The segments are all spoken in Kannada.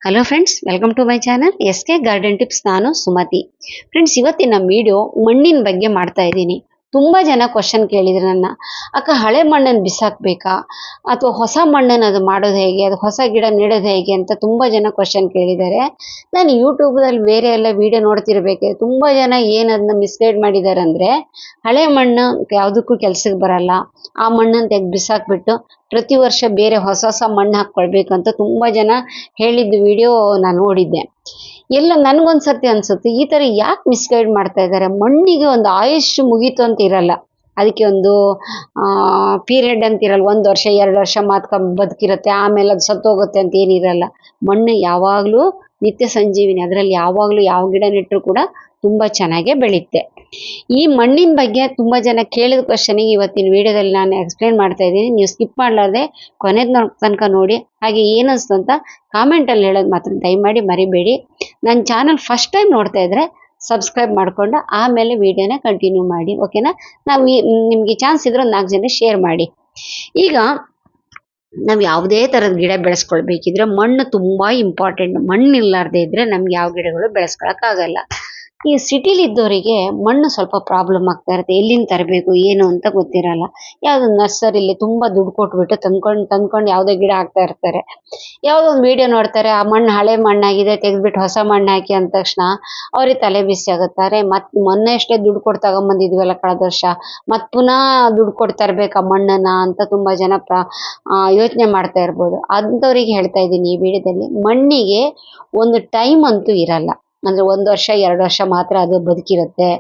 Hello friends, welcome to my channel SK garden tips. ನಾನು ಸುಮತಿ. ಫ್ರೆಂಡ್ಸ್, ಇವತ್ತಿನ ವಿಡಿಯೋ ಮಣ್ಣಿನ ಬಗ್ಗೆ ಮಾಡ್ತಾ ಇದ್ದೀನಿ. ತುಂಬಾ ಜನ ಕ್ವಶನ್ ಕೇಳಿದ್ರು ನನ್ನ, ಅಕ್ಕ ಹಳೆ ಮಣ್ಣನ್ನು ಬಿಸಾಕ್ಬೇಕಾ ಅಥವಾ ಹೊಸ ಮಣ್ಣನ್ನು ಅದು ಮಾಡೋದು ಹೇಗೆ, ಅದು ಹೊಸ ಗಿಡ ನೆಡೋದು ಹೇಗೆ ಅಂತ ತುಂಬಾ ಜನ ಕ್ವಶನ್ ಕೇಳಿದ್ದಾರೆ. ನಾನು ಯೂಟ್ಯೂಬ್ದಲ್ಲಿ ಬೇರೆ ಎಲ್ಲ ವಿಡಿಯೋ ನೋಡ್ತಿರ್ಬೇಕು. ತುಂಬಾ ಜನ ಏನದನ್ನ ಮಿಸ್ಗೈಡ್ ಮಾಡಿದ್ದಾರೆ ಅಂದ್ರೆ, ಹಳೆ ಮಣ್ಣು ಯಾವುದಕ್ಕೂ ಕೆಲ್ಸಕ್ಕೆ ಬರಲ್ಲ, ಆ ಮಣ್ಣನ್ನು ತೆಗೆದು ಬಿಸಾಕ್ಬಿಟ್ಟು ಪ್ರತಿ ವರ್ಷ ಬೇರೆ ಹೊಸ ಹೊಸ ಮಣ್ಣು ಹಾಕ್ಕೊಳ್ಬೇಕು ಅಂತ ತುಂಬಾ ಜನ ಹೇಳಿದ ವಿಡಿಯೋ ನಾನು ನೋಡಿದ್ದೆ. ಎಲ್ಲ ನನ್ಗೊಂದ್ಸತಿ ಅನ್ಸುತ್ತೆ, ಈ ತರ ಯಾಕೆ ಮಿಸ್ಗೈಡ್ ಮಾಡ್ತಾ ಇದ್ದಾರೆ. ಮಣ್ಣಿಗೆ ಒಂದು ಆಯುಷ್ ಮುಗೀತು ಅಂತ ಇರಲ್ಲ, ಅದಕ್ಕೆ ಒಂದು ಪೀರಿಯಡ್ ಅಂತ ಇರಲ್ಲ. 1 ವರ್ಷ 2 ವರ್ಷ ಮಾತ್ರ ಬದುಕಿರುತ್ತೆ, ಆಮೇಲೆ ಅದು ಸತ್ತೋಗುತ್ತೆ ಅಂತ ಏನಿರಲ್ಲ. ಮಣ್ಣು ಯಾವಾಗ್ಲೂ ನಿತ್ಯ ಸಂಜೀವಿನಿ. ಅದರಲ್ಲಿ ಯಾವಾಗ್ಲೂ ಯಾವ ಗಿಡ ನೆಟ್ಟರು ಕೂಡ ತುಂಬಾ ಚೆನ್ನಾಗೇ ಬೆಳೆಯುತ್ತೆ. ಈ ಮಣ್ಣಿನ ಬಗ್ಗೆ ತುಂಬಾ ಜನ ಕೇಳಿದ ಕ್ವಶನಿಗೆ ಇವತ್ತಿನ ವಿಡಿಯೋದಲ್ಲಿ ನಾನು ಎಕ್ಸ್ಪ್ಲೇನ್ ಮಾಡ್ತಾ ಇದ್ದೀನಿ. ನೀವು ಸ್ಕಿಪ್ ಮಾಡಲಾರ್ದೆ ಕೊನೆಯ ತನಕ ನೋಡಿ. ಹಾಗೆ ಏನಿಸ್ತು ಅಂತ ಕಾಮೆಂಟ್ ಅಲ್ಲಿ ಹೇಳೋದು ಮಾತ್ರ ದಯಮಾಡಿ ಮರಿಬೇಡಿ. ನನ್ನ ಚಾನಲ್ ಫಸ್ಟ್ ಟೈಮ್ ನೋಡ್ತಾ ಇದ್ರೆ ಸಬ್ಸ್ಕ್ರೈಬ್ ಮಾಡ್ಕೊಂಡು ಆಮೇಲೆ ವಿಡಿಯೋನ ಕಂಟಿನ್ಯೂ ಮಾಡಿ, ಓಕೆನಾ. ನಿಮ್ಗೆ ಚಾನ್ಸ್ ಇದ್ರೆ 4 ಜನ ಶೇರ್ ಮಾಡಿ. ಈಗ ನಾವು ಯಾವುದೇ ತರದ ಗಿಡ ಬೆಳೆಸ್ಕೊಳ್ಬೇಕಿದ್ರೆ ಮಣ್ಣು ತುಂಬಾ ಇಂಪಾರ್ಟೆಂಟ್. ಮಣ್ಣು ಇಲ್ಲಾರ್ದೆ ಇದ್ರೆ ನಮ್ಗೆ ಯಾವ ಗಿಡಗಳು ಬೆಳೆಸ್ಕೊಳಕ್ ಆಗಲ್ಲ. ಈ ಸಿಟಿಲಿ ಇದ್ದವರಿಗೆ ಮಣ್ಣು ಸ್ವಲ್ಪ ಪ್ರಾಬ್ಲಮ್ ಆಗ್ತಾ ಇರುತ್ತೆ. ಎಲ್ಲಿಂದ ತರಬೇಕು ಏನು ಅಂತ ಗೊತ್ತಿರಲ್ಲ. ಯಾವ್ದು ನರ್ಸರಿಲಿ ತುಂಬಾ ದುಡ್ಡು ಕೊಟ್ಬಿಟ್ಟು ತಂದ್ಕೊಂಡು ಯಾವುದೇ ಗಿಡ ಹಾಕ್ತಾ ಇರ್ತಾರೆ. ಯಾವುದೋ ಒಂದು ವಿಡಿಯೋ ನೋಡ್ತಾರೆ, ಆ ಮಣ್ಣು ಹಳೆ ಮಣ್ಣಾಗಿದೆ ತೆಗೆದ್ಬಿಟ್ಟು ಹೊಸ ಮಣ್ಣು ಹಾಕಿ ಅಂದ ತಕ್ಷಣ ಅವ್ರಿಗೆ ತಲೆ ಬಿಸಿ ಆಗುತ್ತಾರೆ. ಮೊನ್ನೆ ಅಷ್ಟೇ ದುಡ್ಡು ಕೊಟ್ಟು ತಗೊಂಬಂದಿದ್ವಲ್ಲ ಕಳೆದ ವರ್ಷ, ಪುನಃ ದುಡ್ಡು ಕೊಟ್ಟು ತರ್ಬೇಕಾ ಮಣ್ಣನ್ನ ಅಂತ ತುಂಬಾ ಜನ ಯೋಚನೆ ಮಾಡ್ತಾ ಇರ್ಬೋದು. ಅಂಥವ್ರಿಗೆ ಹೇಳ್ತಾ ಇದ್ದೀನಿ ಈ ವಿಡಿಯೋದಲ್ಲಿ, ಮಣ್ಣಿಗೆ ಒಂದು ಟೈಮ್ ಅಂತೂ ಇರಲ್ಲ. ಅಂದ್ರೆ 1 ವರ್ಷ 2 ವರ್ಷ ಮಾತ್ರ ಅದು ಬದುಕಿರುತ್ತೆ,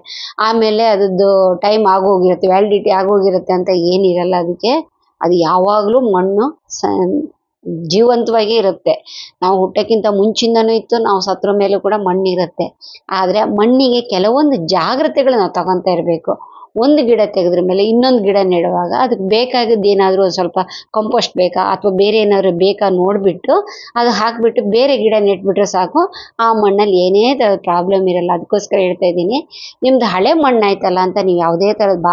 ಆಮೇಲೆ ಅದದ್ದು ಟೈಮ್ ಆಗೋಗಿರುತ್ತೆ, ವ್ಯಾಲಿಡಿಟಿ ಆಗೋಗಿರುತ್ತೆ ಅಂತ ಏನಿರಲ್ಲ. ಅದಕ್ಕೆ ಅದು ಯಾವಾಗ್ಲೂ ಮಣ್ಣು ಜೀವಂತವಾಗಿ ಇರುತ್ತೆ. ನಾವು ಹುಟ್ಟಕ್ಕಿಂತ ಮುಂಚಿಂದನೂ ಇತ್ತು, ನಾವು ಸತ್ರ ಮೇಲೂ ಕೂಡ ಮಣ್ಣಿರುತ್ತೆ. ಆದ್ರೆ ಮಣ್ಣಿಗೆ ಕೆಲವೊಂದು ಜಾಗ್ರತೆಗಳು ನಾವು ತಗೊಂತಾ ಇರಬೇಕು. ಒಂದು ಗಿಡ ತೆಗೆದ್ರ ಮೇಲೆ ಇನ್ನೊಂದು ಗಿಡ ನೆಡುವಾಗ ಅದಕ್ಕೆ ಬೇಕಾಗಿದ್ದು ಏನಾದರೂ ಒಂದು ಸ್ವಲ್ಪ ಕಂಪೋಸ್ಟ್ ಬೇಕಾ ಅಥವಾ ಬೇರೆ ಏನಾದ್ರು ಬೇಕಾ ನೋಡ್ಬಿಟ್ಟು ಅದು ಹಾಕ್ಬಿಟ್ಟು ಬೇರೆ ಗಿಡ ನೆಟ್ಬಿಟ್ರೆ ಸಾಕು. ಆ ಮಣ್ಣಲ್ಲಿ ಏನೇ ಥರದ ಪ್ರಾಬ್ಲಮ್ ಇರಲ್ಲ. ಅದಕ್ಕೋಸ್ಕರ ಹೇಳ್ತಾ ಇದ್ದೀನಿ, ನಿಮ್ದು ಹಳೆ ಮಣ್ಣು ಆಯ್ತಲ್ಲ ಅಂತ ನೀವು ಯಾವುದೇ ಥರದ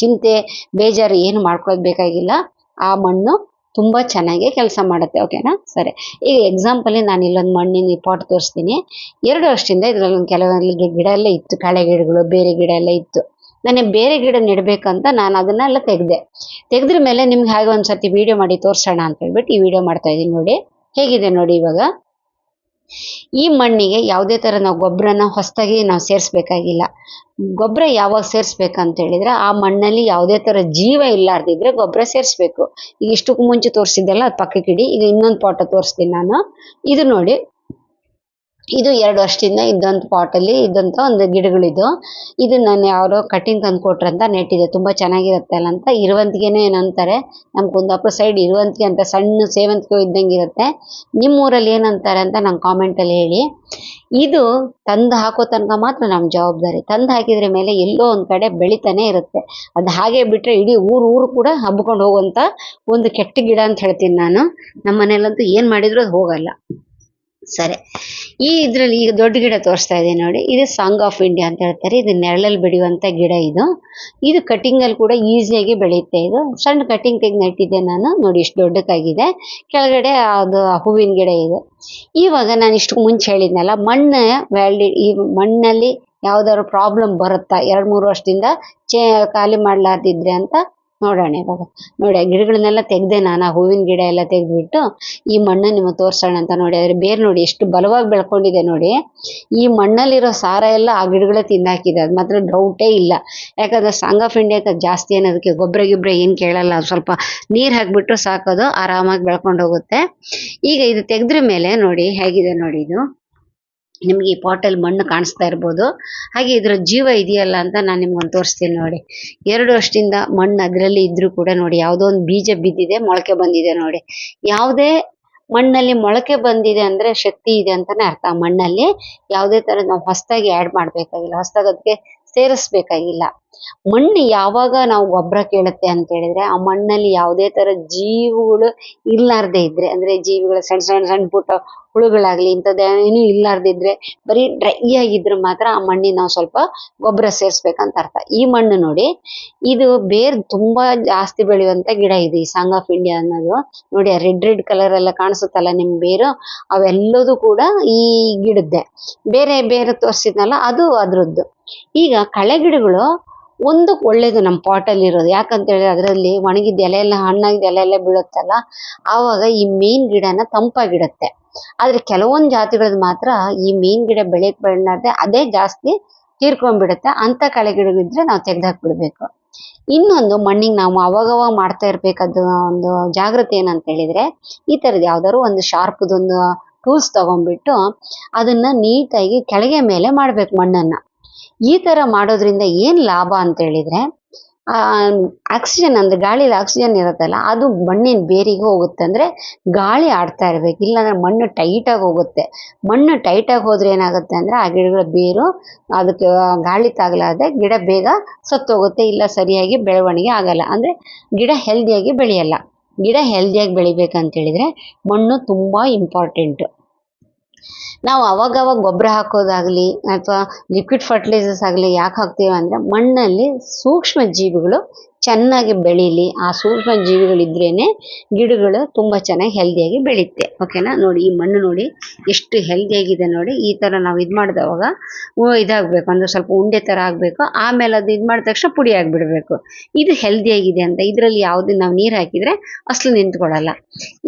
ಚಿಂತೆ ಬೇಜಾರು ಏನು ಮಾಡ್ಕೊಳ್ಳೋದು ಬೇಕಾಗಿಲ್ಲ. ಆ ಮಣ್ಣು ತುಂಬಾ ಚೆನ್ನಾಗಿ ಕೆಲಸ ಮಾಡುತ್ತೆ, ಓಕೆನಾ. ಸರಿ, ಈಗ ಎಕ್ಸಾಂಪಲ್ ನಾನು ಇಲ್ಲೊಂದು ಮಣ್ಣಿನ ಪಾಟ್ ತೋರಿಸ್ತೀನಿ. 2 ವರ್ಷದಿಂದ ಇದ್ರಲ್ಲಿ ಒಂದು ಕೆಲವೊಂದು ಗಿಡ ಎಲ್ಲ ಇತ್ತು, ಕಳೆ ಗಿಡಗಳು ಬೇರೆ ಗಿಡ ಎಲ್ಲ ಇತ್ತು. ನನಗೆ ಬೇರೆ ಗಿಡ ನೆಡ್ಬೇಕಂತ ನಾನು ಅದನ್ನೆಲ್ಲ ತೆಗೆದ್ರ ಮೇಲೆ ನಿಮ್ಗೆ ಹಾಗೆ ಒಂದ್ಸತಿ ವಿಡಿಯೋ ಮಾಡಿ ತೋರ್ಸೋಣ ಅಂತ ಹೇಳ್ಬಿಟ್ಟು ಈ ವಿಡಿಯೋ ಮಾಡ್ತಾ ಇದ್ದೀನಿ. ನೋಡಿ ಹೇಗಿದೆ ನೋಡಿ. ಇವಾಗ ಈ ಮಣ್ಣಿಗೆ ಯಾವುದೇ ತರ ನಾವು ಗೊಬ್ಬರನ ಹೊಸದಾಗಿ ನಾವು ಸೇರಿಸ್ಬೇಕಾಗಿಲ್ಲ. ಗೊಬ್ಬರ ಯಾವಾಗ ಸೇರಿಸ್ಬೇಕಂತ ಹೇಳಿದ್ರೆ, ಆ ಮಣ್ಣಲ್ಲಿ ಯಾವುದೇ ತರ ಜೀವ ಇಲ್ಲಾರ್ದಿದ್ರೆ ಗೊಬ್ಬರ ಸೇರಿಸ್ಬೇಕು. ಈಗ ಇಷ್ಟಕ್ಕೂ ಮುಂಚೆ ತೋರಿಸಿದ್ದೆಲ್ಲ ಅದು ಪಕ್ಕಕ್ಕಿಡಿ. ಈಗ ಇನ್ನೊಂದು ಪಾಟ ತೋರಿಸ್ತೀನಿ ನಾನು. ಇದು ನೋಡಿ, ಇದು 2 ವರ್ಷದಿಂದ ಇದ್ದಂಥ ಪಾಟಲ್ಲಿ ಇದ್ದಂಥ ಒಂದು ಗಿಡಗಳಿದು. ಇದು ನಾನು ಯಾರೋ ಕಟಿಂಗ್ ತಂದು ಕೊಟ್ರಂತ ನೆಟ್ಟಿದೆ. ತುಂಬಾ ಚೆನ್ನಾಗಿರುತ್ತೆ ಅಲ್ಲ ಅಂತ. ಇರುವಂತಿಗೆನೇ ಏನಂತಾರೆ, ನಮ್ಮ ಕುಂದಾಪುರ ಸೈಡ್ ಇರುವಂತಿಗೆ ಅಂತ ಸಣ್ಣ ಸೇವಂತಿಗೆ ಇದ್ದಂಗೆ ಇರುತ್ತೆ. ನಿಮ್ಮೂರಲ್ಲಿ ಏನಂತಾರೆ ಅಂತ ನಂಗೆ ಕಾಮೆಂಟಲ್ಲಿ ಹೇಳಿ. ಇದು ತಂದು ಹಾಕೋ ತನಕ ಮಾತ್ರ ನಮ್ಮ ಜವಾಬ್ದಾರಿ. ತಂದು ಹಾಕಿದ್ರ ಮೇಲೆ ಎಲ್ಲೋ ಒಂದು ಕಡೆ ಬೆಳಿತಾನೆ ಇರುತ್ತೆ. ಅದು ಹಾಗೆ ಬಿಟ್ಟರೆ ಇಡೀ ಊರು ಕೂಡ ಹಬ್ಕೊಂಡು ಹೋಗುವಂಥ ಒಂದು ಕೆಟ್ಟ ಗಿಡ ಅಂತ ಹೇಳ್ತೀನಿ ನಾನು. ನಮ್ಮ ಮನೇಲಂತೂ ಏನು ಮಾಡಿದ್ರು ಅದು ಹೋಗಲ್ಲ. ಸರಿ, ಈ ಇದ್ರಲ್ಲಿ ಈಗ ದೊಡ್ಡ ಗಿಡ ತೋರಿಸ್ತಾ ಇದೆ ನೋಡಿ. ಇದು ಸಾಂಗ್ ಆಫ್ ಇಂಡಿಯಾ ಅಂತ ಹೇಳ್ತಾರೆ. ಇದು ನೆರಳಲ್ಲಿ ಬೆಳೆಯುವಂಥ ಗಿಡ. ಇದು ಕಟಿಂಗಲ್ಲಿ ಕೂಡ ಈಸಿಯಾಗಿ ಬೆಳೆಯುತ್ತೆ. ಇದು ಸಣ್ಣ ಕಟಿಂಗ್ ತೆಗೆದು ನೆಟ್ಟಿದ್ದೆ ನಾನು. ನೋಡಿ ಇಷ್ಟು ದೊಡ್ಡಕ್ಕಾಗಿದೆ. ಕೆಳಗಡೆ ಅದು ಹೂವಿನ ಗಿಡ ಇದೆ. ಇವಾಗ ನಾನು ಇಷ್ಟು ಮುಂಚೆ ಹೇಳಿದ್ನಲ್ಲ, ಈ ಮಣ್ಣಲ್ಲಿ ಯಾವ್ದಾದ್ರು ಪ್ರಾಬ್ಲಮ್ ಬರುತ್ತಾ 2-3 ವರ್ಷದಿಂದ ಖಾಲಿ ಮಾಡ್ಲಾರ್ದಿದ್ರೆ ಅಂತ ನೋಡೋಣ. ಇವಾಗ ನೋಡಿ, ಆ ಗಿಡಗಳನ್ನೆಲ್ಲ ತೆಗ್ದೆ ನಾನು. ಆ ಹೂವಿನ ಗಿಡ ಎಲ್ಲ ತೆಗೆದ್ಬಿಟ್ಟು ಈ ಮಣ್ಣು ನಿಮಗೆ ತೋರ್ಸೋಣ ಅಂತ. ನೋಡಿ ಅದ್ರ ಬೇರೆ ನೋಡಿ ಎಷ್ಟು ಬಲವಾಗಿ ಬೆಳ್ಕೊಂಡಿದೆ ನೋಡಿ. ಈ ಮಣ್ಣಲ್ಲಿರೋ ಸಾರ ಎಲ್ಲ ಆ ಗಿಡಗಳೇ ತಿಂದಾಕಿದೆ, ಅದು ಮಾತ್ರ ಡೌಟೇ ಇಲ್ಲ. ಯಾಕಂದ್ರೆ ಸಾಂಗ್ ಆಫ್ ಇಂಡಿಯಾ ಜಾಸ್ತಿ ಏನದಕ್ಕೆ ಗೊಬ್ಬರ ಏನು ಕೇಳಲ್ಲ. ಸ್ವಲ್ಪ ನೀರು ಹಾಕ್ಬಿಟ್ರು ಸಾಕೋದು, ಆರಾಮಾಗಿ ಬೆಳ್ಕೊಂಡು ಹೋಗುತ್ತೆ. ಈಗ ಇದು ತೆಗೆದ್ರ ಮೇಲೆ ನೋಡಿ ಹೇಗಿದೆ ನೋಡಿ. ಇದು ನಿಮ್ಗೆ ಈ ಪಾಟಲ್ಲಿ ಮಣ್ಣು ಕಾಣಿಸ್ತಾ ಇರ್ಬೋದು. ಹಾಗೆ ಇದ್ರ ಜೀವ ಇದೆಯಲ್ಲ ಅಂತ ನಾನು ನಿಮ್ಗೊಂದು ತೋರಿಸ್ತೀನಿ ನೋಡಿ. 2 ವರ್ಷದಿಂದ ಮಣ್ಣು ಅದರಲ್ಲಿ ಇದ್ರೂ ಕೂಡ ನೋಡಿ, ಯಾವುದೋ ಒಂದು ಬೀಜ ಬಿದ್ದಿದೆ, ಮೊಳಕೆ ಬಂದಿದೆ ನೋಡಿ. ಯಾವುದೇ ಮಣ್ಣಲ್ಲಿ ಮೊಳಕೆ ಬಂದಿದೆ ಅಂದ್ರೆ ಶಕ್ತಿ ಇದೆ ಅಂತಾನೆ ಅರ್ಥ. ಮಣ್ಣಲ್ಲಿ ಯಾವುದೇ ತರ ನಾವು ಹೊಸದಾಗಿ ಆ್ಯಡ್ ಮಾಡ್ಬೇಕಾಗಿಲ್ಲ, ಹೊಸದಾಗಿ ಅದಕ್ಕೆ ಸೇರಿಸ್ಬೇಕಾಗಿಲ್ಲ. ಮಣ್ಣು ಯಾವಾಗ ನಾವು ಗೊಬ್ಬರ ಕೇಳುತ್ತೆ ಅಂತ ಹೇಳಿದ್ರೆ ಆ ಮಣ್ಣಲ್ಲಿ ಯಾವುದೇ ತರ ಜೀವಿಗಳು ಇರ್ಲಾರ್ದೆ ಇದ್ರೆ, ಅಂದ್ರೆ ಜೀವಿಗಳು ಸಣ್ಣ ಸಣ್ಣ ಸಣ್ಣ ಪುಟ್ಟ ಹುಳುಗಳಾಗ್ಲಿ ಇಂಥದ್ದೇನು ಇರ್ಲಾರ್ದೆ ಇದ್ರೆ, ಬರೀ ಡ್ರೈ ಆಗಿದ್ರೆ ಮಾತ್ರ ಆ ಮಣ್ಣಿಗೆ ನಾವು ಸ್ವಲ್ಪ ಗೊಬ್ಬರ ಸೇರಿಸ್ಬೇಕಂತ ಅರ್ಥ. ಈ ಮಣ್ಣು ನೋಡಿ, ಇದು ಬೇರ್ ತುಂಬಾ ಜಾಸ್ತಿ ಬೆಳೆಯುವಂತ ಗಿಡ ಇದೆ ಈ ಸಾಂಗ್ ಆಫ್ ಇಂಡಿಯಾ ಅನ್ನೋದು. ನೋಡಿ ರೆಡ್ ರೆಡ್ ಕಲರ್ ಎಲ್ಲ ಕಾಣಿಸುತ್ತಲ್ಲ ನಿಮ್ ಬೇರು, ಅವೆಲ್ಲದೂ ಕೂಡ ಈ ಗಿಡದ್ದೆ. ಬೇರೆ ಬೇರೆ ತೋರಿಸಿದ್ನಲ್ಲ ಅದು ಅದ್ರದ್ದು. ಈಗ ಕಳೆ ಗಿಡಗಳು ಒಂದು ಒಳ್ಳೇದು ನಮ್ಮ ಪಾಟಲ್ಲಿ ಇರೋದು, ಯಾಕಂತ ಹೇಳಿದ್ರೆ ಅದರಲ್ಲಿ ಒಣಗಿದ ಎಲೆ ಎಲ್ಲ ಹಣ್ಣಾಗಿದ್ದ ಎಲೆ ಎಲ್ಲ ಬೀಳುತ್ತಲ್ಲ, ಆವಾಗ ಈ ಮೇನ್ ಗಿಡನ ತಂಪಾಗಿಡುತ್ತೆ. ಆದ್ರೆ ಕೆಲವೊಂದು ಜಾತಿಗಳದ್ದು ಮಾತ್ರ ಈ ಮೇನ್ ಗಿಡ ಬೆಳೆಯಕ್ ಬೆಳೆನಾರ್ದೆ ಅದೇ ಜಾಸ್ತಿ ತೀರ್ಕೊಂಡ್ಬಿಡುತ್ತೆ. ಅಂತ ಕಳೆ ಗಿಡಗಳಿದ್ರೆ ನಾವು ತೆಗ್ದಾಕ್ಬಿಡ್ಬೇಕು. ಇನ್ನೊಂದು ಮಣ್ಣಿಗೆ ನಾವು ಅವಾಗವಾಗ ಮಾಡ್ತಾ ಇರ್ಬೇಕಾದ ಒಂದು ಜಾಗೃತಿ ಏನಂತ ಹೇಳಿದ್ರೆ, ಈ ತರದ್ ಯಾವ್ದಾದ್ರು ಒಂದು ಶಾರ್ಪ್ದೊಂದು ಟೂಲ್ಸ್ ತಗೊಂಡ್ಬಿಟ್ಟು ಅದನ್ನ ನೀಟಾಗಿ ಕೆಳಗೆ ಮೇಲೆ ಮಾಡ್ಬೇಕು ಮಣ್ಣನ್ನ. ಈ ತರ ಮಾಡೋದ್ರಿಂದ ಏನ್ ಲಾಭ ಅಂತ ಹೇಳಿದ್ರೆ, ಆ ಆಕ್ಸಿಜನ್ ಅಂದ್ರೆ ಗಾಳಿಲಿ ಆಕ್ಸಿಜನ್ ಇರುತ್ತಲ್ಲ, ಅದು ಮಣ್ಣಿನ ಬೇರಿಗೆ ಹೋಗುತ್ತೆ. ಅಂದ್ರೆ ಗಾಳಿ ಆಡ್ತಾ ಇರ್ಬೇಕು, ಇಲ್ಲಾಂದ್ರೆ ಮಣ್ಣು ಟೈಟ್ ಆಗಿ ಹೋಗುತ್ತೆ. ಮಣ್ಣು ಟೈಟ್ ಆಗಿ ಹೋದ್ರೆ ಏನಾಗುತ್ತೆ ಅಂದ್ರೆ ಆ ಗಿಡಗಳ ಬೇರು ಅದಕ್ಕೆ ಗಾಳಿ ತಾಗಲಾದೆ ಗಿಡ ಬೇಗ ಸತ್ತೋಗುತ್ತೆ, ಇಲ್ಲ ಸರಿಯಾಗಿ ಬೆಳವಣಿಗೆ ಆಗಲ್ಲ, ಅಂದ್ರೆ ಗಿಡ ಹೆಲ್ದಿಯಾಗಿ ಬೆಳೆಯಲ್ಲ. ಗಿಡ ಹೆಲ್ದಿಯಾಗಿ ಬೆಳಿಬೇಕಂತ ಹೇಳಿದ್ರೆ ಮಣ್ಣು ತುಂಬಾ ಇಂಪಾರ್ಟೆಂಟ್. ನಾವು ಅವಾಗವಾಗ ಗೊಬ್ಬರ ಹಾಕೋದಾಗ್ಲಿ ಅಥವಾ ಲಿಕ್ವಿಡ್ ಫರ್ಟಿಲೈಸರ್ಸ್ ಆಗಲಿ ಯಾಕೆ ಹಾಕ್ತೀವಿ ಅಂದ್ರೆ, ಮಣ್ಣಲ್ಲಿ ಸೂಕ್ಷ್ಮ ಜೀವಿಗಳು ಚೆನ್ನಾಗಿ ಬೆಳೀಲಿ. ಆ ಸೂಕ್ಷ್ಮ ಜೀವಿಗಳಿದ್ರೇನೆ ಗಿಡಗಳು ತುಂಬಾ ಚೆನ್ನಾಗಿ ಹೆಲ್ದಿಯಾಗಿ ಬೆಳೆಯುತ್ತೆ. ಓಕೆನಾ? ನೋಡಿ ಈ ಮಣ್ಣು ನೋಡಿ ಎಷ್ಟು ಹೆಲ್ದಿಯಾಗಿದೆ ನೋಡಿ. ಈ ತರ ನಾವು ಇದು ಮಾಡಿದವಾಗ ಇದಾಗಬೇಕು ಅಂದ್ರೆ ಸ್ವಲ್ಪ ಉಂಡೆ ತರ ಆಗಬೇಕು. ಆಮೇಲೆ ಅದು ಇದು ಮಾಡಿದ ತಕ್ಷಣ ಪುಡಿ ಆಗಿಬಿಡ್ಬೇಕು. ಇದು ಹೆಲ್ದಿಯಾಗಿದೆ ಅಂತ. ಇದರಲ್ಲಿ ಯಾವುದೇ ನಾವು ನೀರು ಹಾಕಿದ್ರೆ ಅಸಲು ನಿಂತ್ಕೊಳ್ಳಲ್ಲ.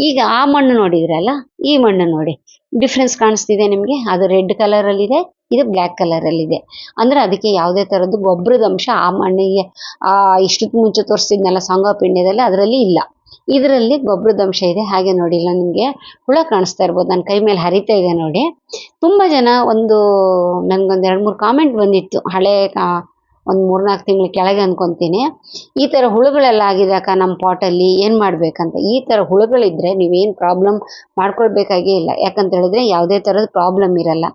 ಈಗ ಆ ಮಣ್ಣು ನೋಡಿದ್ರಲ್ಲ, ಈ ಮಣ್ಣು ನೋಡಿ ಡಿಫ್ರೆನ್ಸ್ ಕಾಣಿಸ್ತಿದೆ ನಿಮಗೆ. ಅದು ರೆಡ್ ಕಲರ್ ಅಲ್ಲಿ ಇದೆ, ಇದು ಬ್ಲ್ಯಾಕ್ ಕಲರ್ ಅಲ್ಲಿ ಇದೆ. ಅಂದ್ರೆ ಅದಕ್ಕೆ ಯಾವುದೇ ತರದ್ದು ಗೊಬ್ಬರದ ಅಂಶ ಆ ಮಣ್ಣಿಗೆ ಇಷ್ಟಕ್ಕೆ ಮುಂಚೆ ತೋರಿಸ್ತಿದ್ನಲ್ಲ ಸಾಂಗ್ ಆಫ್ ಇಂಡಿಯಾದಲ್ಲಿ ಅದರಲ್ಲಿ ಇಲ್ಲ. ಇದರಲ್ಲಿ ಗೊಬ್ಬರದ ಅಂಶ ಇದೆ. ಹಾಗೆ ನೋಡಿ ಇಲ್ಲ ನಿಮ್ಗೆ ಹುಳ ಕಾಣಿಸ್ತಾ ಇರ್ಬೋದು, ನನ್ನ ಕೈ ಮೇಲೆ ಹರಿತಾ ಇದೆ ನೋಡಿ. ತುಂಬಾ ಜನ ನನ್ಗೊಂದ್ 2-3 ಕಾಮೆಂಟ್ ಬಂದಿತ್ತು, ಹಳೆ ಒಂದು 3-4 ತಿಂಗಳ ಕೆಳಗೆ ಅನ್ಕೊಂತೀನಿ. ಈ ತರ ಹುಳುಗಳೆಲ್ಲ ಆಗಿದಾಕ ನಮ್ಮ ಪಾಟಲ್ಲಿ ಏನ್ ಮಾಡ್ಬೇಕಂತ. ಈ ತರ ಹುಳುಗಳಿದ್ರೆ ನೀವೇನ್ ಪ್ರಾಬ್ಲಮ್ ಮಾಡ್ಕೊಳ್ಬೇಕಾಗೇ ಇಲ್ಲ. ಯಾಕಂತ ಹೇಳಿದ್ರೆ ಯಾವುದೇ ತರದ ಪ್ರಾಬ್ಲಮ್ ಇರಲ್ಲ.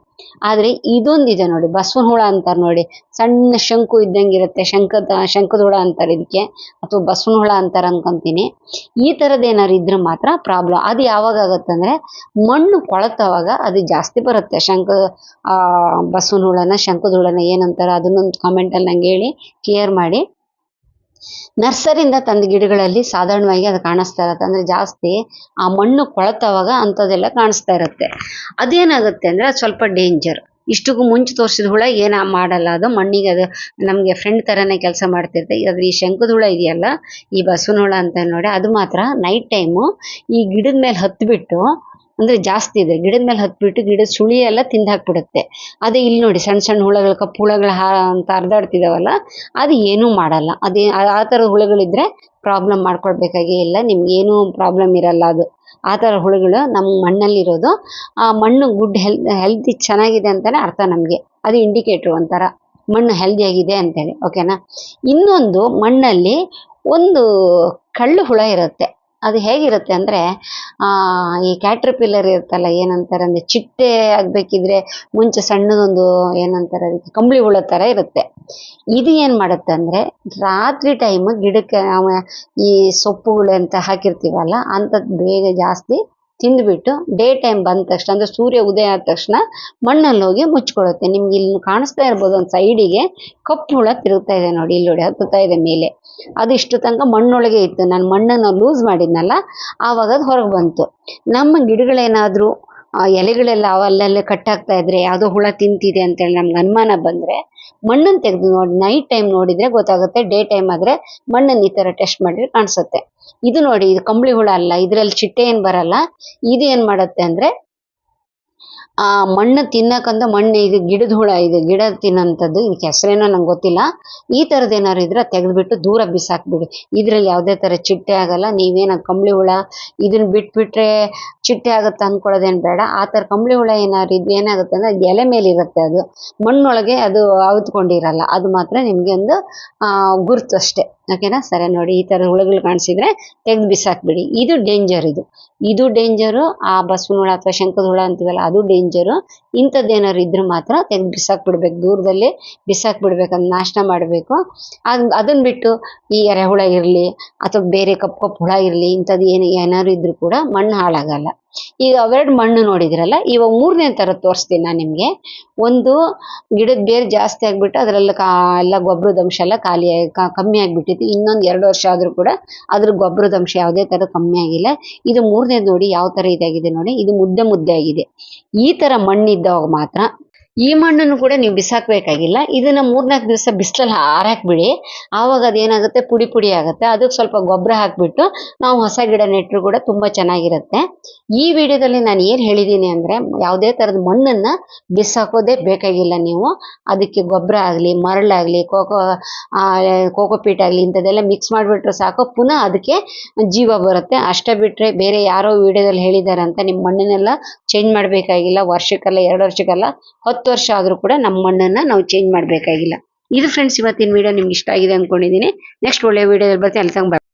ಆದ್ರೆ ಇದೊಂದಿದೆ ನೋಡಿ, ಬಸವನ ಹುಳ ಅಂತಾರೆ ನೋಡಿ, ಸಣ್ಣ ಶಂಕು ಇದ್ದಂಗಿರುತ್ತೆ, ಶಂಕದ ಹುಳ ಅಂತಾರೆ ಇದಕ್ಕೆ, ಅಥವಾ ಬಸವನ ಹುಳ ಅಂತಾರೆ ಅನ್ಕೊಂತೀನಿ. ಈ ತರದ್ ಏನಾರು ಇದ್ರೆ ಮಾತ್ರ ಪ್ರಾಬ್ಲಮ್. ಅದು ಯಾವಾಗ ಆಗುತ್ತಂದ್ರೆ ಮಣ್ಣು ಕೊಳತವಾಗ ಅದು ಜಾಸ್ತಿ ಬರುತ್ತೆ. ಬಸವನ ಹುಳನ ಶಂಕದ ಹುಳನ ಏನಂತಾರೆ ಅದನ್ನೊಂದು ಕಾಮೆಂಟ್ ಅಲ್ಲಿ ನಂಗೆ ಹೇಳಿ ಕ್ಲಿಯರ್ ಮಾಡಿ. ನರ್ಸರಿಯಿಂದ ತಂದ ಗಿಡಗಳಲ್ಲಿ ಸಾಧಾರಣವಾಗಿ ಅದು ಕಾಣಿಸ್ತಾ ಇರತ್ತೆ. ಅಂದ್ರೆ ಜಾಸ್ತಿ ಆ ಮಣ್ಣು ಕೊಳತವಾಗ ಅಂಥದ್ದೆಲ್ಲ ಕಾಣಿಸ್ತಾ ಇರುತ್ತೆ. ಅದೇನಾಗುತ್ತೆ ಅಂದ್ರೆ ಅದು ಸ್ವಲ್ಪ ಡೇಂಜರ್. ಇಷ್ಟಕ್ಕೂ ಮುಂಚೆ ತೋರಿಸಿದ ಹುಳ ಏನ ಮಾಡಲ್ಲ, ಅದು ಮಣ್ಣಿಗೆ ಅದು ನಮಗೆ ಫ್ರೆಂಡ್ ತರನೇ ಕೆಲಸ ಮಾಡ್ತಿರುತ್ತೆ. ಅದ್ರ ಈ ಶಂಕದ ಹುಳ ಇದೆಯಲ್ಲ, ಈ ಬಸವನ ಹುಳ ಅಂತ ನೋಡಿ, ಅದು ಮಾತ್ರ ನೈಟ್ ಟೈಮು ಈ ಗಿಡದ ಮೇಲೆ ಹತ್ಬಿಟ್ಟು, ಅಂದ್ರೆ ಜಾಸ್ತಿ ಇದೆ ಗಿಡದ ಮೇಲೆ ಹತ್ಬಿಟ್ಟು ಗಿಡದ ಸುಳಿ ಎಲ್ಲ ತಿಂದು ಹಾಕ್ಬಿಡುತ್ತೆ. ಅದೇ ಇಲ್ಲಿ ನೋಡಿ ಸಣ್ಣ ಸಣ್ಣ ಹುಳಗಳು, ಕಪ್ಪು ಹುಳಗಳು ಅಂತ ಹರಿದಾಡ್ತಿದಾವಲ್ಲ, ಅದು ಏನೂ ಮಾಡಲ್ಲ. ಆ ಥರದ ಹುಳುಗಳಿದ್ರೆ ಪ್ರಾಬ್ಲಮ್ ಮಾಡ್ಕೊಳ್ಬೇಕಾಗೇ ಇಲ್ಲ, ನಿಮ್ಗೇನು ಪ್ರಾಬ್ಲಮ್ ಇರಲ್ಲ. ಅದು ಆ ಥರ ಹುಳುಗಳು ನಮ್ಮ ಮಣ್ಣಲ್ಲಿರೋದು. ಆ ಮಣ್ಣು ಗುಡ್ ಹೆಲ್ದಿ ಚೆನ್ನಾಗಿದೆ ಅಂತಾನೆ ಅರ್ಥ ನಮಗೆ. ಅದು ಇಂಡಿಕೇಟ್ರು ಒಂಥರ ಮಣ್ಣು ಹೆಲ್ದಿ ಆಗಿದೆ ಅಂತೇಳಿ. ಓಕೆನಾ? ಇನ್ನೊಂದು ಮಣ್ಣಲ್ಲಿ ಒಂದು ಕಳ್ಳು ಹುಳ ಇರುತ್ತೆ. ಅದು ಹೇಗಿರುತ್ತೆ ಅಂದ್ರೆ ಈ ಕ್ಯಾಟ್ರಪಿಲ್ಲರ್ ಇರುತ್ತಲ್ಲ, ಏನಂತಾರೆ ಅಂದ್ರೆ ಚಿಟ್ಟೆ ಆಗ್ಬೇಕಿದ್ರೆ ಮುಂಚೆ ಸಣ್ಣದೊಂದು ಏನಂತಾರೆ ಅದಕ್ಕೆ ಕಂಬಳಿ ಹುಳ ತರ ಇರುತ್ತೆ. ಇದು ಏನ್ ಮಾಡುತ್ತೆ ಅಂದ್ರೆ ರಾತ್ರಿ ಟೈಮ್ ಗಿಡಕ್ಕೆ ನಾವು ಈ ಸೊಪ್ಪುಗಳು ಅಂತ ಹಾಕಿರ್ತೀವಲ್ಲ ಅಂಥದ್ದು ಬೇಗ ಜಾಸ್ತಿ ತಿಂದ್ಬಿಟ್ಟು ಡೇ ಟೈಮ್ ಬಂದ ತಕ್ಷಣ, ಅಂದ್ರೆ ಸೂರ್ಯ ಉದಯ ಆದ ತಕ್ಷಣ ಮಣ್ಣಲ್ಲಿ ಹೋಗಿ ಮುಚ್ಕೊಳ್ಳುತ್ತೆ. ನಿಮ್ಗೆ ಇಲ್ಲಿ ಕಾಣಿಸ್ತಾ ಇರ್ಬೋದು ಒಂದು ಸೈಡಿಗೆ ಕಪ್ಪು ಹುಳ ತಿರುಗ್ತಾ ಇದೆ ನೋಡಿ, ಇಲ್ಲಿ ನೋಡಿ ಹತ್ತುತ್ತಾ ಇದೆ ಮೇಲೆ. ಅದು ಇಷ್ಟು ತನಕ ಮಣ್ಣೊಳಗೆ ಇತ್ತು. ನಾನು ಮಣ್ಣನ್ನು ಲೂಸ್ ಮಾಡಿದ್ನಲ್ಲ, ಆವಾಗ ಅದು ಹೊರಗೆ ಬಂತು. ನಮ್ಮ ಗಿಡಗಳೇನಾದ್ರೂ ಎಲೆಗಳೆಲ್ಲ ಅವಲ್ಲಲ್ಲೇ ಕಟ್ಟಾಗ್ತಾ ಇದ್ರೆ ಯಾವುದೋ ಹುಳ ತಿಂತಿದೆ ಅಂತೇಳಿ ನಮ್ಗೆ ಅನುಮಾನ ಬಂದ್ರೆ ಮಣ್ಣನ್ನು ತೆಗೆದು ನೋಡಿ, ನೈಟ್ ಟೈಮ್ ನೋಡಿದ್ರೆ ಗೊತ್ತಾಗುತ್ತೆ. ಡೇ ಟೈಮ್ ಆದ್ರೆ ಮಣ್ಣನ್ನು ಈ ತರ ಟೆಸ್ಟ್ ಮಾಡಿದ್ರೆ ಕಾಣಿಸುತ್ತೆ. ಇದು ನೋಡಿ, ಇದು ಕಂಬಳಿ ಹುಳ ಅಲ್ಲ, ಇದ್ರಲ್ಲಿ ಚಿಟ್ಟೆ ಏನ್ ಬರಲ್ಲ. ಇದು ಏನ್ ಮಾಡುತ್ತೆ ಅಂದ್ರೆ ಆ ಮಣ್ಣು ತಿನ್ನಕಂತ ಮಣ್ಣು, ಇದು ಗಿಡದ ಹುಳ, ಇದು ಗಿಡ ತಿನ್ನಂಥದ್ದು. ಇದಕ್ಕೆ ಹೆಸರೇನೋ ನಂಗೆ ಗೊತ್ತಿಲ್ಲ. ಈ ಥರದ್ದು ಏನಾದ್ರು ಇದ್ರೆ ತೆಗೆದ್ಬಿಟ್ಟು ದೂರ ಬಿಸಾಕ್ಬಿಡಿ. ಇದ್ರಲ್ಲಿ ಯಾವುದೇ ಥರ ಚಿಟ್ಟೆ ಆಗಲ್ಲ. ನೀವೇನು ಕಂಬಳಿ ಹುಳ ಇದನ್ನ ಬಿಟ್ಬಿಟ್ರೆ ಚಿಟ್ಟೆ ಆಗುತ್ತೆ ಅಂದ್ಕೊಳ್ಳೋದೇನು ಬೇಡ. ಆ ಥರ ಕಂಬಳಿ ಹುಳ ಏನಾದ್ರು ಇದು ಏನಾಗುತ್ತೆ ಅಂದ್ರೆ ಎಲೆ ಮೇಲೆ ಇರುತ್ತೆ, ಅದು ಮಣ್ಣೊಳಗೆ ಅದು ಅವಿತ್ಕೊಂಡಿರಲ್ಲ. ಅದು ಮಾತ್ರ ನಿಮಗೆ ಒಂದು ಗುರುತು ಅಷ್ಟೇ. ಓಕೆನಾ? ಸರಿ ನೋಡಿ, ಈ ಥರ ಹುಳುಗಳು ಕಾಣಿಸಿದ್ರೆ ತೆಗೆದು ಬಿಸಾಕ್ಬಿಡಿ. ಇದು ಡೇಂಜರ್. ಇದು ಡೇಂಜರು. ಆ ಬಸವನ ಹುಳ ಅಥವಾ ಶಂಕದ ಹುಳ ಅಂತೀವಲ್ಲ ಅದು ಡೇಂಜರು. ಇಂಥದ್ದೇನಾದ್ರು ಇದ್ರೆ ಮಾತ್ರ ತೆಗೆದು ಬಿಸಾಕ್ಬಿಡ್ಬೇಕು, ದೂರದಲ್ಲಿ ಬಿಸಾಕ್ಬಿಡ್ಬೇಕು, ಅದನ್ನ ನಾಶ ಮಾಡಬೇಕು. ಅದನ್ನ ಬಿಟ್ಟು ಈ ಎರೆಹುಳ ಇರಲಿ ಅಥವಾ ಬೇರೆ ಕಪ್ಪು ಕಪ್ಪು ಹುಳ ಇರಲಿ, ಇಂಥದ್ದು ಏನಾದ್ರು ಇದ್ರೂ ಕೂಡ ಮಣ್ಣು ಹಾಳಾಗಲ್ಲ. ಈಗ ಅವೆರಡು ಮಣ್ಣು ನೋಡಿದ್ರಲ್ಲ, ಇವಾಗ ಮೂರನೇ ಥರ ತೋರಿಸ್ತೀನಿ ನಾನು ನಿಮಗೆ. ಒಂದು ಗಿಡದ ಬೇರು ಜಾಸ್ತಿ ಆಗಿಬಿಟ್ಟು ಅದರೆಲ್ಲ ಎಲ್ಲ ಗೊಬ್ಬರದ ಅಂಶ ಎಲ್ಲ ಕಮ್ಮಿ ಆಗಿಬಿಟ್ಟಿತ್ತು. ಇನ್ನೊಂದು 2 ವರ್ಷ ಆದರೂ ಕೂಡ ಅದ್ರ ಗೊಬ್ಬರದ ಅಂಶ ಯಾವುದೇ ಥರ ಕಮ್ಮಿ ಆಗಿಲ್ಲ. ಇದು ಮೂರನೇದು ನೋಡಿ ಯಾವ ಥರ ಇದಾಗಿದೆ ನೋಡಿ, ಇದು ಮುದ್ದೆ ಮುದ್ದೆ ಆಗಿದೆ. ಈ ಥರ ಮಣ್ಣಿದ್ದಾಗ ಮಾತ್ರ, ಈ ಮಣ್ಣನ್ನು ಕೂಡ ನೀವು ಬಿಸಾಕಬೇಕಾಗಿಲ್ಲ. ಇದನ್ನ 3-4 ದಿವಸ ಬಿಸಿಲಲ್ಲಿ ಹಾರಾಕ್ಬಿಡಿ. ಆವಾಗ ಅದೇನಾಗುತ್ತೆ, ಪುಡಿ ಪುಡಿ ಆಗುತ್ತೆ. ಅದಕ್ಕೆ ಸ್ವಲ್ಪ ಗೊಬ್ಬರ ಹಾಕಿಬಿಟ್ಟು ನಾವು ಹೊಸ ಗಿಡ ನೆಟ್ಟರು ಕೂಡ ತುಂಬ ಚೆನ್ನಾಗಿರುತ್ತೆ. ಈ ವಿಡಿಯೋದಲ್ಲಿ ನಾನು ಏನು ಹೇಳಿದ್ದೀನಿ ಅಂದರೆ, ಯಾವುದೇ ಥರದ ಮಣ್ಣನ್ನು ಬಿಸಾಕೋದೇ ಬೇಕಾಗಿಲ್ಲ ನೀವು. ಅದಕ್ಕೆ ಗೊಬ್ಬರ ಆಗಲಿ, ಮರಳಾಗಲಿ, ಕೋಕೋಪೀಟ್ ಆಗಲಿ, ಇಂಥದ್ದೆಲ್ಲ ಮಿಕ್ಸ್ ಮಾಡಿಬಿಟ್ರೆ ಸಾಕು, ಪುನಃ ಅದಕ್ಕೆ ಜೀವ ಬರುತ್ತೆ. ಅಷ್ಟೇ ಬಿಟ್ಟರೆ ಬೇರೆ ಯಾರೋ ವಿಡಿಯೋದಲ್ಲಿ ಹೇಳಿದ್ದಾರೆ ಅಂತ ನಿಮ್ಮ ಮಣ್ಣನ್ನೆಲ್ಲ ಚೇಂಜ್ ಮಾಡಬೇಕಾಗಿಲ್ಲ. ವರ್ಷಕ್ಕಲ್ಲ, 2 ವರ್ಷಕ್ಕಲ್ಲ, 10 ವರ್ಷ ಆದರೂ ಕೂಡ ನಮ್ಮ ಮಣ್ಣನ್ನು ನಾವು ಚೇಂಜ್ ಮಾಡಬೇಕಾಗಿಲ್ಲ. ಇದು ಫ್ರೆಂಡ್ಸ್ ಇವತ್ತಿನ ವಿಡಿಯೋ ನಿಮ್ಗೆ ಇಷ್ಟ ಆಗಿದೆ ಅಂದ್ಕೊಂಡಿದ್ದೀನಿ. ನೆಕ್ಸ್ಟ್ ಒಳ್ಳೆಯ ವಿಡಿಯೋದಲ್ಲಿ ಬರ್ತೀನಿ. ಅಲ್ಲಿ ತನಕ